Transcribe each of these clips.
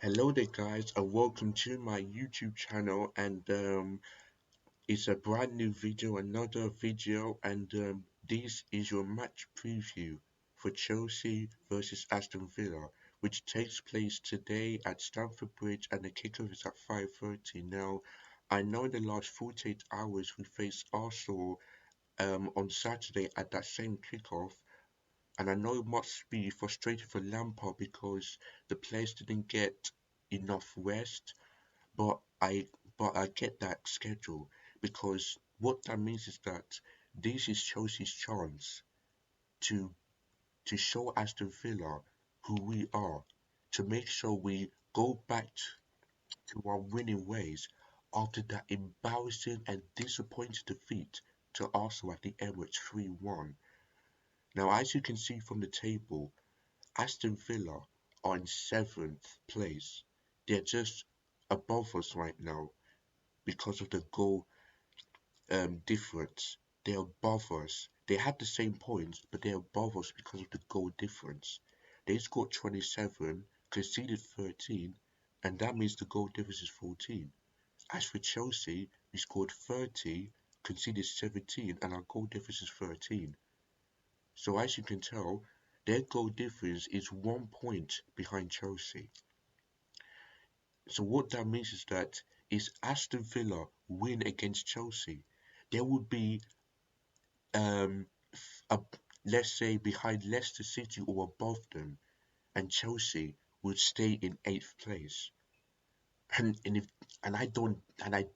Hello there guys and welcome to my YouTube channel and it's a brand new video, another video and this is your match preview for Chelsea versus Aston Villa, which takes place today at Stamford Bridge and the kickoff is at 5:30. Now I know in the last 48 hours we faced Arsenal on Saturday at that same kickoff, and I know it must be frustrating for Lampard because the players didn't get enough rest, but I get that schedule because what that means is that this is Chelsea's chance to to show Aston Villa who we are, to make sure we go back to our winning ways after that embarrassing and disappointing defeat to Arsenal at the Emirates 3-1. Now, as you can see from the table, Aston Villa are in seventh place. They're just above us right now because of the goal difference. They're above us. They had the same points, but they're above us because of the goal difference. They scored 27, conceded 13, and that means the goal difference is 14. As for Chelsea, we scored 30, conceded 17, and our goal difference is 13. So as you can tell, their goal difference is 1 point behind Chelsea. So what that means is that if Aston Villa win against Chelsea, there would be um a, let's say behind Leicester City or above them, and Chelsea would stay in eighth place. And if and I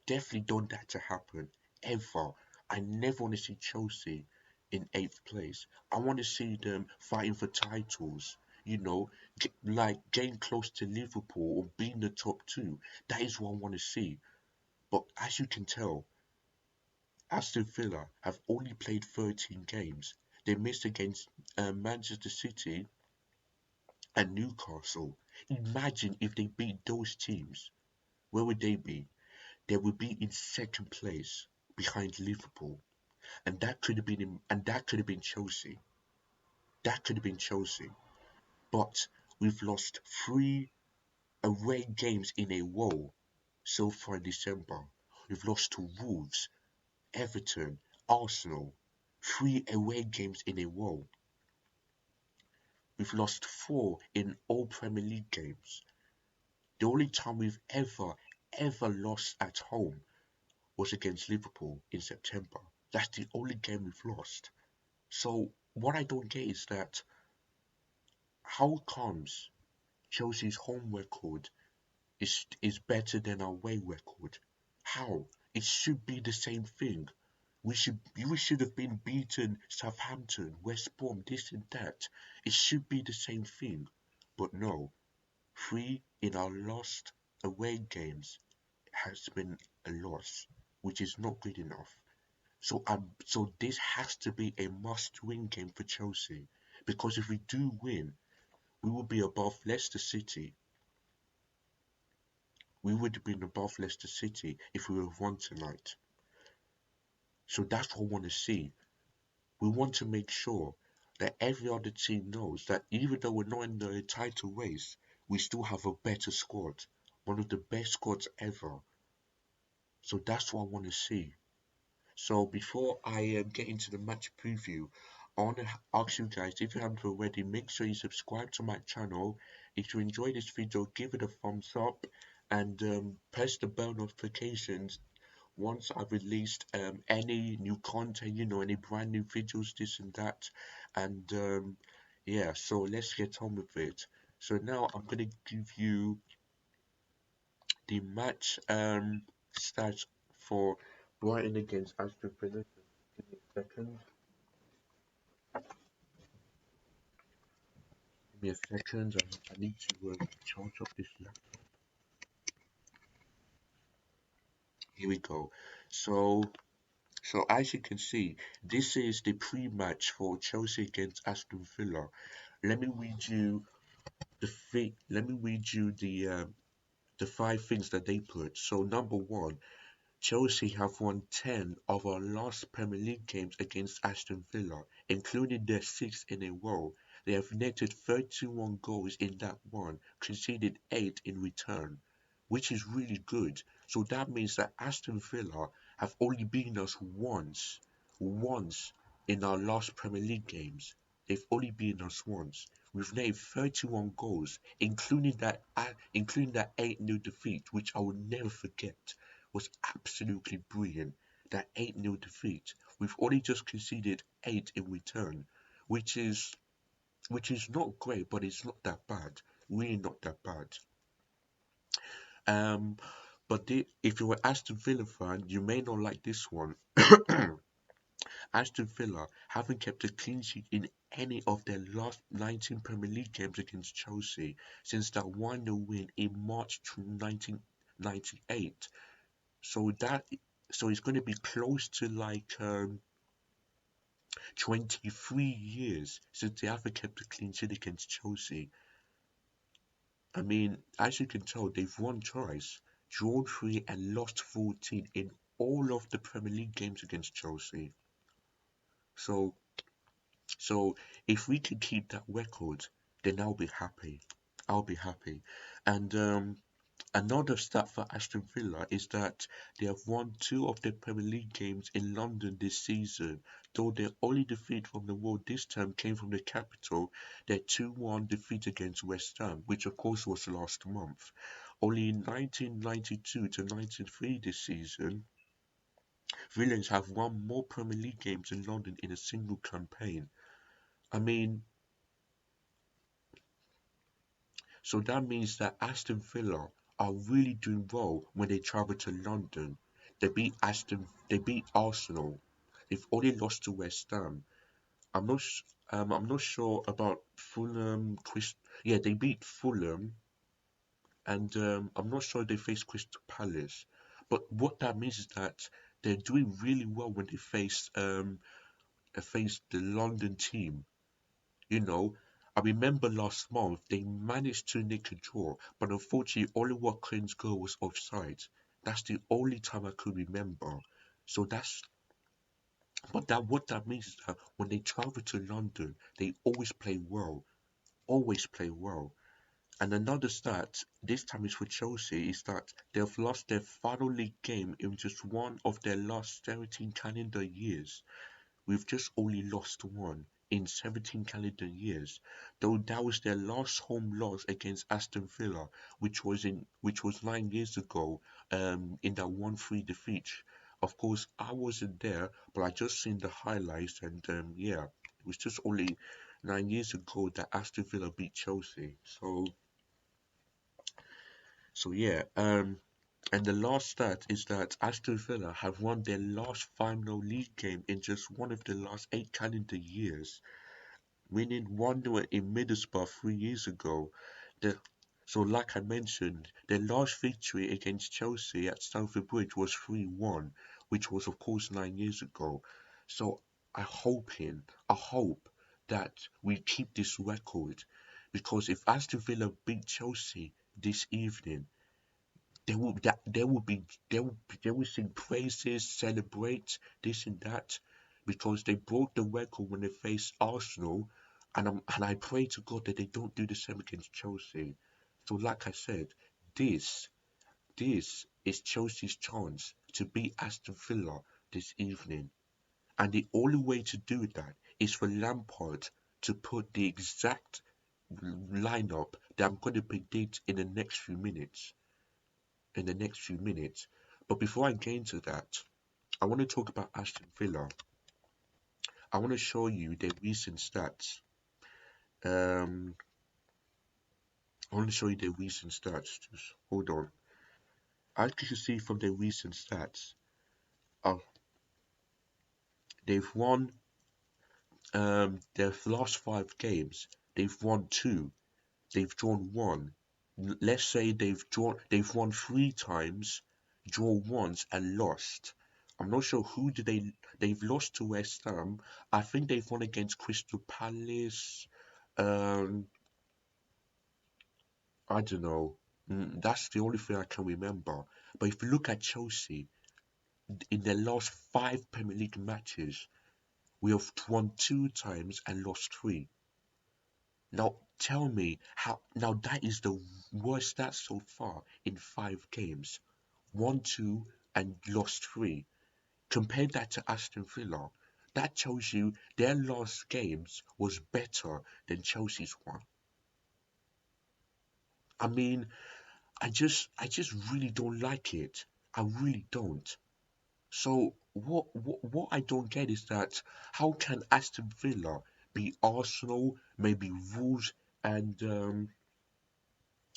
definitely don't want that to happen ever. I never want to see Chelsea in eighth place. I want to see them fighting for titles. Like getting close to Liverpool or being the top two. That is what I want to see. But as you can tell, Aston Villa have only played 13 games. They missed against Manchester City and Newcastle. Imagine if they beat those teams. Where would they be? They would be in second place behind Liverpool. And that could have been Chelsea. That could have been Chelsea. But we've lost three away games in a row so far in December. We've lost to Wolves, Everton, Arsenal, three away games in a row. We've lost four in all Premier League games. The only time we've ever lost at home was against Liverpool in September. That's the only game we've lost. So what I don't get is that how comes Chelsea's home record is better than our away record? How? It should be the same thing. We should have been beaten Southampton, West Brom, this and that. It should be the same thing. But no, three in our last away games has been a loss, which is not good enough. So this has to be a must-win game for Chelsea, because if we do win, we will be above Leicester City. We would have been above Leicester City if we would have won tonight. So that's what I want to see. We want to make sure that every other team knows that even though we're not in the title race, we still have a better squad, one of the best squads ever. So that's what I want to see. So before I get into the match preview, I want to ask you guys, if you haven't already, make sure you subscribe to my channel. If you enjoyed this video, give it a thumbs up and press the bell notifications once I've released any new content, any brand new videos, this and that. And yeah, so let's get on with it. So now I'm going to give you the match stats for Brighton against Aston Villa. Give me a second. Give me a second. I need to charge up this laptop. Here we go. So, so as you can see, this is the pre-match for Chelsea against Aston Villa. Let me read you let me read you the five things that they put. So number one, Chelsea have won 10 of our last Premier League games against Aston Villa, including their sixth in a row. They have netted 31 goals in that one, conceded 8 in return, which is really good. So that means that Aston Villa have only beaten us once in our last Premier League games. They've only beaten us once. We've netted 31 goals, including that 8-0 defeat, which I will never forget. Was absolutely brilliant. That 8-0 defeat. We've only just conceded 8 in return, which is not great, but it's not that bad. Really not that bad. Um, but if you're an Aston Villa fan, you may not like this one. Aston Villa haven't kept a clean sheet in any of their last 19 Premier League games against Chelsea since that 1-0 win in March 1998. So it's going to be close to like 23 years since they haven't kept a clean sheet against Chelsea. I mean, as you can tell, they've won twice, drawn 3 and lost 14 in all of the Premier League games against Chelsea. So, so if we can keep that record, then I'll be happy. I'll be happy. And another stat for Aston Villa is that they have won 2 of their Premier League games in London this season, though their only defeat from the road this time came from the capital, their 2-1 defeat against West Ham, which of course was last month. Only in 1992 to 93 this season, Villains have won more Premier League games in London in a single campaign. I mean, so that means that Aston Villa are really doing well when they travel to London. They beat Arsenal. They've only lost to West Ham. I'm not sure about Fulham. Yeah, they beat Fulham, and I'm not sure they faced Crystal Palace. But what that means is that they're doing really well when they face the London team. You know, I remember last month they managed to nick a draw, but unfortunately Oliver Watkins's goal was offside. That's the only time I could remember. So what that means is that when they travel to London, they always play well, always play well. And another stat, this time is for Chelsea, is that they've lost their final league game in just one of their last 17 calendar years. We've just only lost one in 17 calendar years, though that was their last home loss against Aston Villa, which was 9 years ago, in that 1-3 defeat. Of course, I wasn't there, but I just seen the highlights, and yeah, it was just only 9 years ago that Aston Villa beat Chelsea. So yeah, and the last stat is that Aston Villa have won their last final league game in just one of the last 8 calendar years, winning 1-0 in Middlesbrough 3 years ago. The, so, like I mentioned, their last victory against Chelsea at Stamford Bridge was 3-1, which was, of course, 9 years ago. So, I hope that we keep this record, because if Aston Villa beat Chelsea this evening, they will sing praises, celebrate this and that, because they broke the record when they faced Arsenal, and I pray to God that they don't do the same against Chelsea. So like I said, this this is Chelsea's chance to beat Aston Villa this evening. And the only way to do that is for Lampard to put the exact lineup that I'm going to predict in the next few minutes. But before I get into that, I want to talk about Aston Villa. I want to show you their recent stats. Um, I want to show you their recent stats. Just hold on. As you can see from their recent stats, uh, they've won their last 5 games. They've won 2. They've drawn 1. Let's say they've won 3 times, draw once, and lost. I'm not sure they've lost to West Ham. I think they've won against Crystal Palace. Um, I don't know. That's the only thing I can remember. But if you look at Chelsea, in their last 5 Premier League matches, we have won 2 times and lost 3. Now tell me how. Now that is the worst stat so far in 5 games. Won two and lost three. Compare that to Aston Villa. That tells you their last games was better than Chelsea's one. I mean, I just really don't like it. I really don't. So what I don't get is that how can Aston Villa be Arsenal, maybe and um,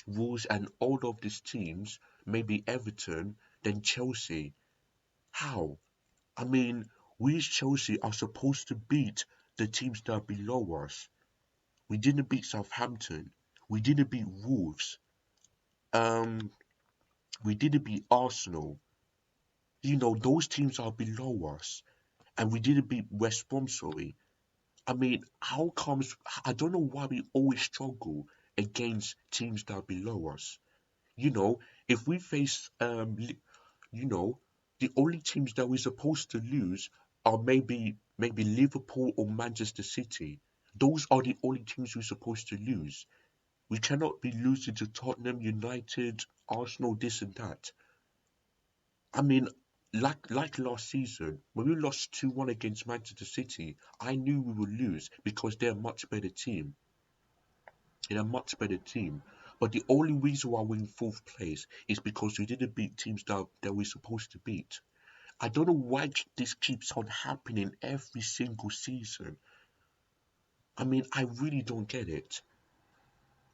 Wolves and all of these teams, maybe Everton, then Chelsea? How? I mean, we as Chelsea are supposed to beat the teams that are below us. We didn't beat Southampton. We didn't beat Wolves. Um, we didn't beat Arsenal. Those teams are below us, and we didn't beat West Brom. Sorry. I mean, how comes? I don't know why we always struggle against teams that are below us. You know, if we face you know, the only teams that we're supposed to lose are maybe Liverpool or Manchester City. Those are the only teams we're supposed to lose. We cannot be losing to Tottenham, United, Arsenal, this and that. I mean, like last season, when we lost 2-1 against Manchester City, I knew we would lose because they're a much better team. They're a much better team. But the only reason why we're in fourth place is because we didn't beat teams that we're supposed to beat. I don't know why this keeps on happening every single season. I mean, I really don't get it.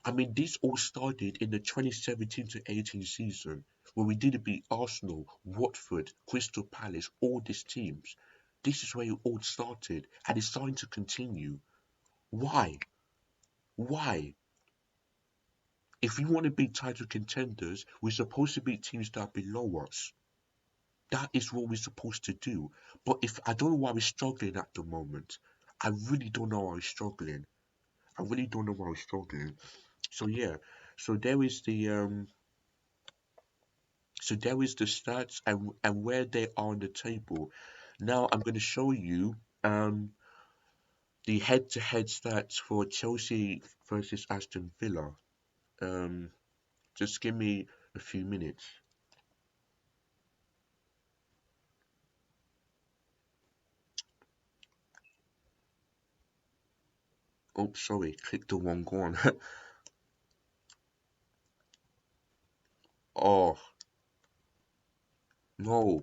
I mean, this all started in the 2017 to 18 season when we didn't beat Arsenal, Watford, Crystal Palace, all these teams. This is where it all started, and it's starting to continue. Why? Why? If we want to be title contenders, we're supposed to beat teams that are below us. That is what we're supposed to do. But if I don't know why we're struggling at the moment. I really don't know why we're struggling. I really don't know why we're struggling. So yeah, so there is the stats and where they are on the table. Now I'm going to show you the head-to-head stats for Chelsea versus Aston Villa. Um, just give me a few minutes. Oh, sorry, click the wrong one. Oh no.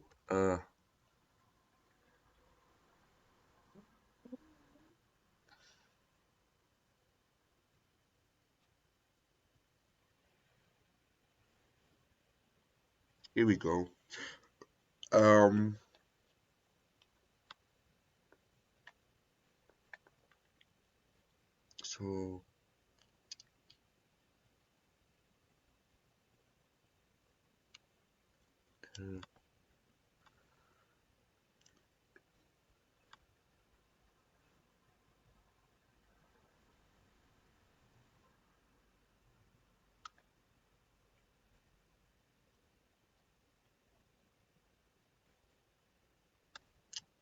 Here we go. Um, so uh,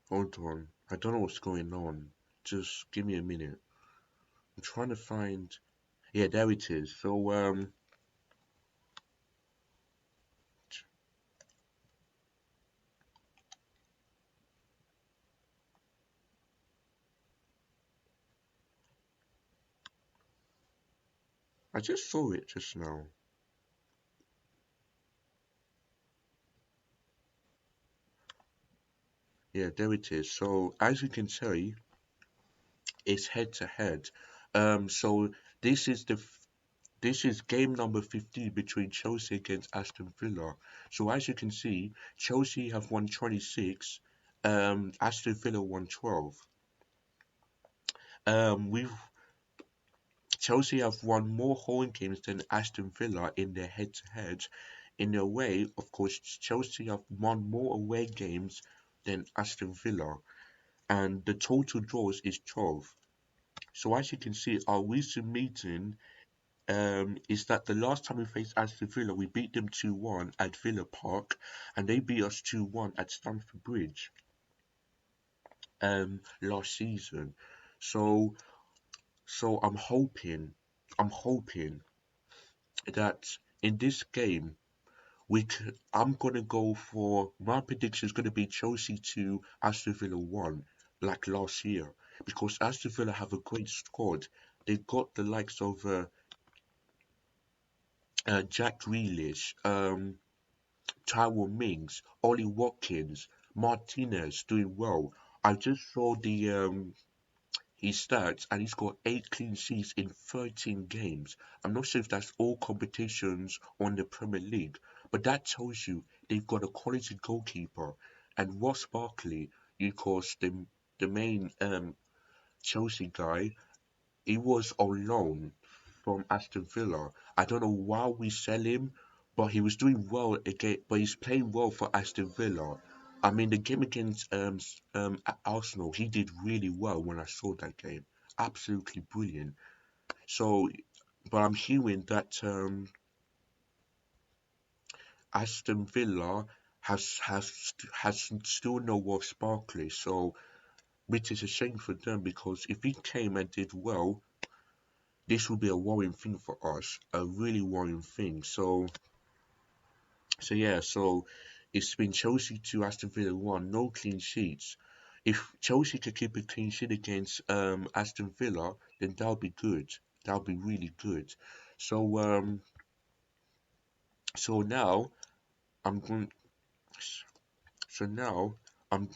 hold on. I don't know what's going on. Just give me a minute. I'm trying to find. Yeah, there it is. So I just saw it just now. Yeah, there it is. So as you can see, it's head to head. So this is this is game number 15 between Chelsea against Aston Villa. So as you can see, Chelsea have won 26, Aston Villa won 12. We've Chelsea have won more home games than Aston Villa in their head-to-head. In a way, of course, Chelsea have won more away games than Aston Villa, and the total draws is 12. So as you can see, our recent meeting is that the last time we faced Aston Villa, we beat them 2-1 at Villa Park, and they beat us 2-1 at Stamford Bridge last season. So So I'm hoping that in this game I'm gonna go for my prediction is gonna be Chelsea 2, Aston Villa 1, like last year, because Aston Villa have a great squad. They've got the likes of Jack Grealish, Tyrone Mings, Ollie Watkins, Martinez doing well. I just saw the his stats and he's got 8 clean sheets in 13 games. I'm not sure if that's all competitions on the Premier League, but that tells you they've got a quality goalkeeper. And Ross Barkley, of course, the main Chelsea guy, he was on loan from Aston Villa. I don't know why we sell him, but he was doing well again. But he's playing well for Aston Villa. I mean, the game against Arsenal, he did really well when I saw that game. Absolutely brilliant. So, but I'm hearing that Aston Villa has still no Ross Barkley. So, which is a shame for them because if he came and did well, this will be a worrying thing for us, a really worrying thing. So yeah, so it's been Chelsea 2, Aston Villa 1, no clean sheets. If Chelsea could keep a clean sheet against Aston Villa, then that'll be good. That'll be really good. So so now I'm going. So now I'm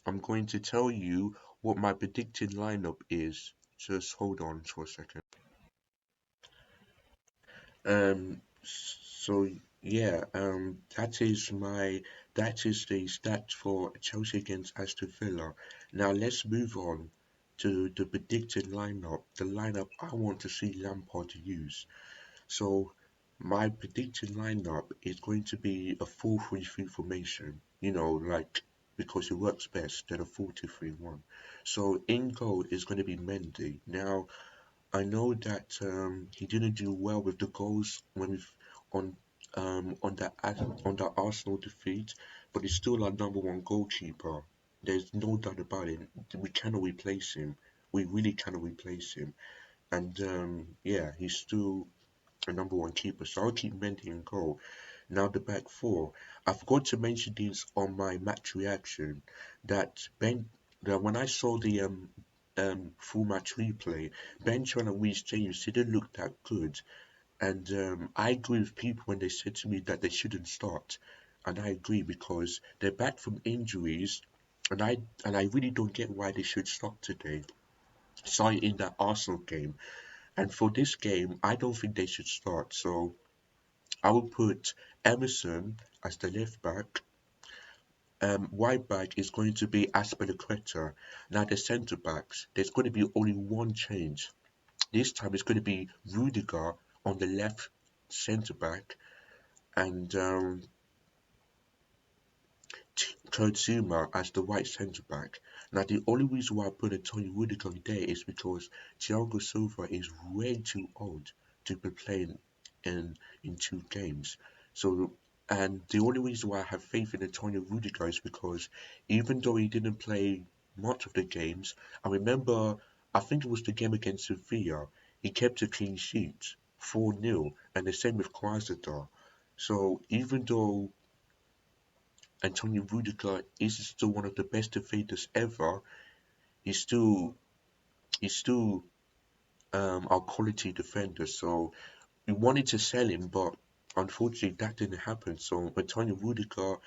I'm going to tell you what my predicted lineup is. Just hold on for a second. So yeah, that is the stat for Chelsea against Aston Villa. Now let's move on to the predicted lineup, the lineup I want to see Lampard use. So my predicted lineup is going to be a 4-3-3 formation, like because it works best than a 4-2-3-1. So in goal is going to be Mendy. Now I know that he didn't do well with the goals on on that Arsenal defeat, but he's still our number one goalkeeper. There's no doubt about it. We cannot replace him. We really cannot replace him. And yeah, he's still a number one keeper. So I'll keep Mendy in goal. Now the back four. I forgot to mention these on my match reaction that that when I saw the full match replay, Ben Chilwell and Reece James didn't look that good. And I agree with people when they said to me that they shouldn't start. And I agree because they're back from injuries, and I really don't get why they should start today. Sorry, in that Arsenal game. And for this game, I don't think they should start. So I will put Emerson as the left back. Right back is going to be Aspilicueta. Now the centre backs, there's going to be only one change. This time it's going to be Rudiger on the left centre back and Kurt Zuma as the right centre back. Now the only reason why I put Antonio Rudiger there is because Thiago Silva is way too old to be playing in 2 games. So and the only reason why I have faith in Antonio Rudiger is because even though he didn't play much of the games, I remember I think it was the game against Sevilla, he kept a clean sheet, 4-0, and the same with Krasnodar. So even though Antonio Rudiger is still one of the best defenders ever, he's still he's still our quality defender. So we wanted to sell him, but unfortunately that didn't happen. So Antonio Rudiger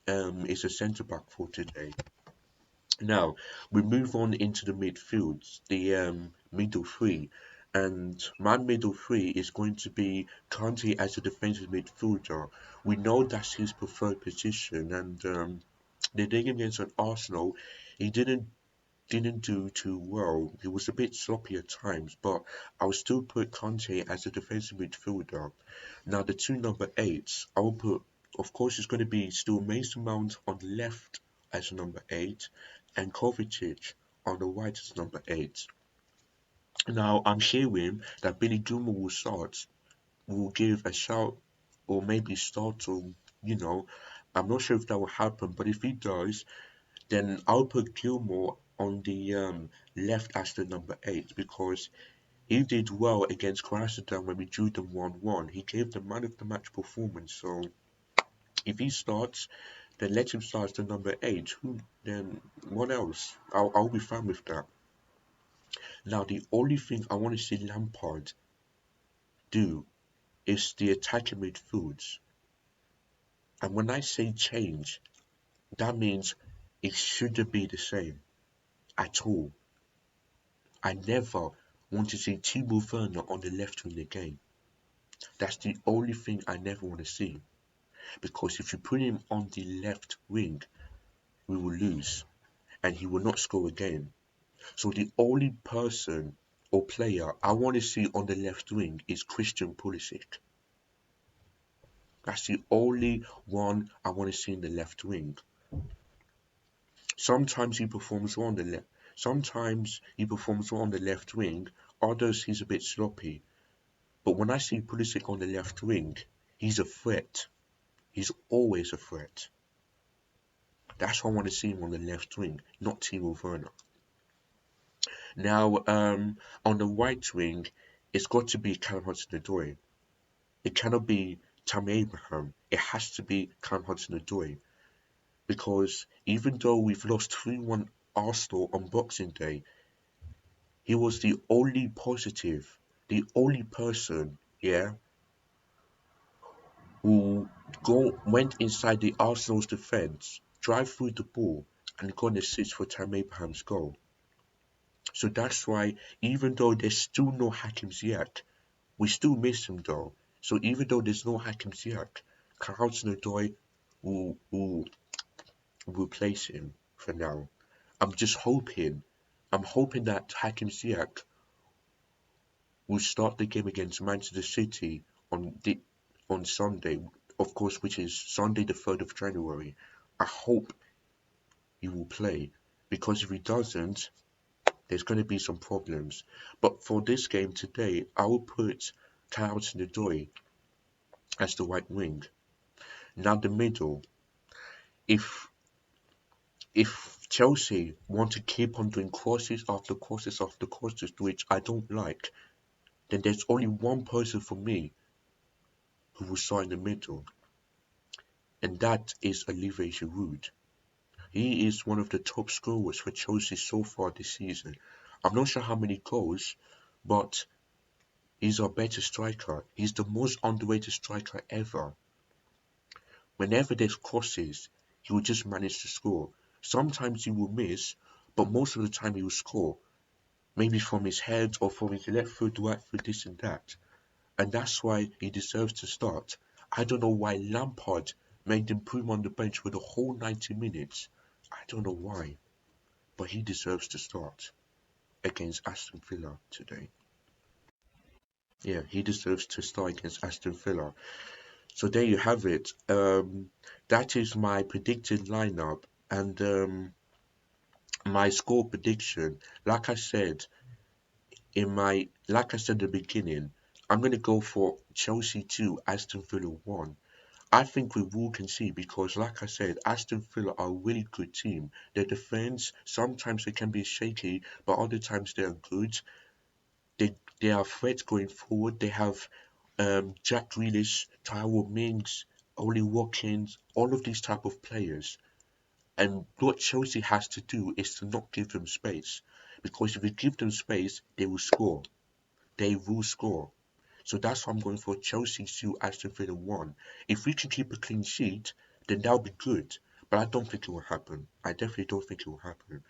is a centre back for today. Now we move on into the midfield, the middle three, and my middle three is going to be Kante as a defensive midfielder. We know that's his preferred position, and the game against Arsenal, he didn't do too well. He was a bit sloppy at times, but I will still put Conte as a defensive midfielder. Now the two number eights, I will put, of course, it's going to be still Mason Mount on the left as number eight, and Kovacic on the right as number eight. Now I'm hearing that Billy Gilmour will give a shout, or maybe start, or I'm not sure if that will happen, but if he does, then I'll put Gilmour on the left as the number 8 because he did well against Croatia when we drew them 1-1. He gave the man of the match performance. So if he starts, then let him start as the number 8. Who then? What else? I'll be fine with that. Now the only thing I want to see Lampard do is the attacking midfields. And when I say change, that means it shouldn't be the same at all. I never want to see Timo Werner on the left wing again. That's the only thing I never want to see. Because if you put him on the left wing, we will lose. And he will not score again. So the only person or player I want to see on the left wing is Christian Pulisic. That's the only one I want to see in the left wing. Sometimes he performs well on the left. Sometimes he performs well on the left wing. Others he's a bit sloppy. But when I see Pulisic on the left wing, he's a threat. He's always a threat. That's why I want to see him on the left wing, not Timo Werner. Now, on the right wing, it's got to be Callum Hudson-Odoi. It cannot be Tammy Abraham. It has to be Callum Hudson-Odoi. Because even though we've lost 3-1 Arsenal on Boxing Day, he was the only positive, the only person, who went inside the Arsenal's defence, drive through the ball, and got an assist for Tammy Abraham's goal. So that's why, even though there's still no Hakim Ziyech, we still miss him though. So even though there's no Hakim Ziyech, Callum Hudson-Odoi will replace him for now. I'm hoping that Hakim Ziyech will start the game against Manchester City on Sunday, of course, which is Sunday the 3rd of January. I hope he will play, because if he doesn't, there's going to be some problems. But for this game today, I will put Callum Hudson-Odoi as the right wing. Now the middle, if Chelsea want to keep on doing crosses after crosses after crosses, which I don't like, then there's only one person for me who will start in the middle, and that is Olivier Giroud. He is one of the top scorers for Chelsea so far this season. I'm not sure how many goals, but he's our better striker. He's the most underrated striker ever. Whenever there's crosses, he will just manage to score. Sometimes he will miss, but most of the time he will score. Maybe from his head or from his left foot, right foot, this and that. And that's why he deserves to start. I don't know why Lampard made him put him on the bench for the whole 90 minutes. I don't know why, but he deserves to start against Aston Villa today. Yeah, he deserves to start against Aston Villa. So there you have it. That is my predicted lineup and my score prediction. Like I said at the beginning, I'm gonna go for Chelsea 2, Aston Villa 1. I think we will concede because, like I said, Aston Villa are a really good team. Their defense, sometimes they can be shaky, but other times they are good. They are threats going forward. They have Jack Grealish, Tyrone Mings, Oli Watkins, all of these type of players. And what Chelsea has to do is to not give them space. Because if we give them space, they will score. They will score. So that's why I'm going for Chelsea 2, Aston Villa 1. If we can keep a clean sheet, then that'll be good. But I don't think it will happen. I definitely don't think it will happen.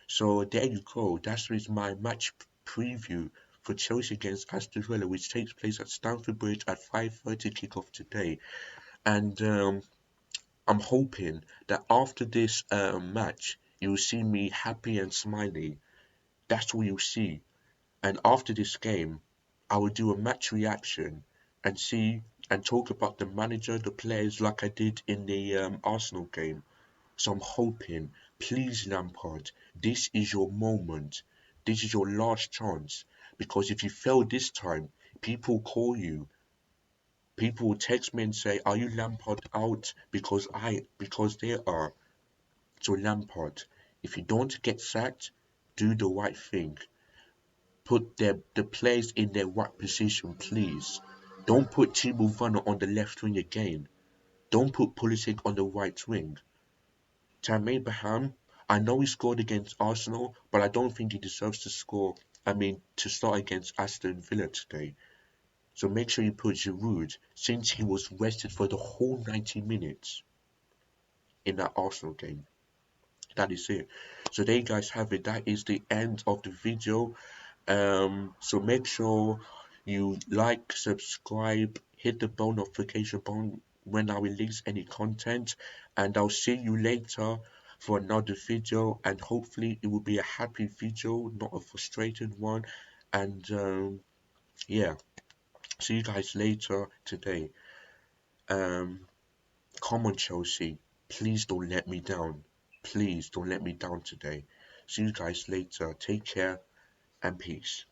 So there you go. That is my match preview for Chelsea against Aston Villa, which takes place at Stamford Bridge at 5:30 kickoff today. And I'm hoping that after this match, you'll see me happy and smiling. That's what you'll see. And after this game, I will do a match reaction and see and talk about the manager, the players, like I did in the Arsenal game. So I'm hoping, please Lampard, this is your moment. This is your last chance. Because if you fail this time, people call you. People will text me and say, are you Lampard out? Because they are. So Lampard, If you don't want to get sacked, do the right thing. Put the players in their right position, please. Don't put Timo Werner on the left wing again. Don't put Pulisic on the right wing. Tam Abraham, I know he scored against Arsenal, but I don't think he deserves to score. To start against Aston Villa today. So make sure you put Giroud, since he was rested for the whole 90 minutes in that Arsenal game. That is it. So there you guys have it. That is the end of the video. So make sure you like, subscribe, hit the bell notification button when I release any content, and I'll see you later for another video, and hopefully it will be a happy video, not a frustrated one. And yeah, see you guys later today. Come on, Chelsea, please don't let me down. Please don't let me down today. See you guys later. Take care and peace.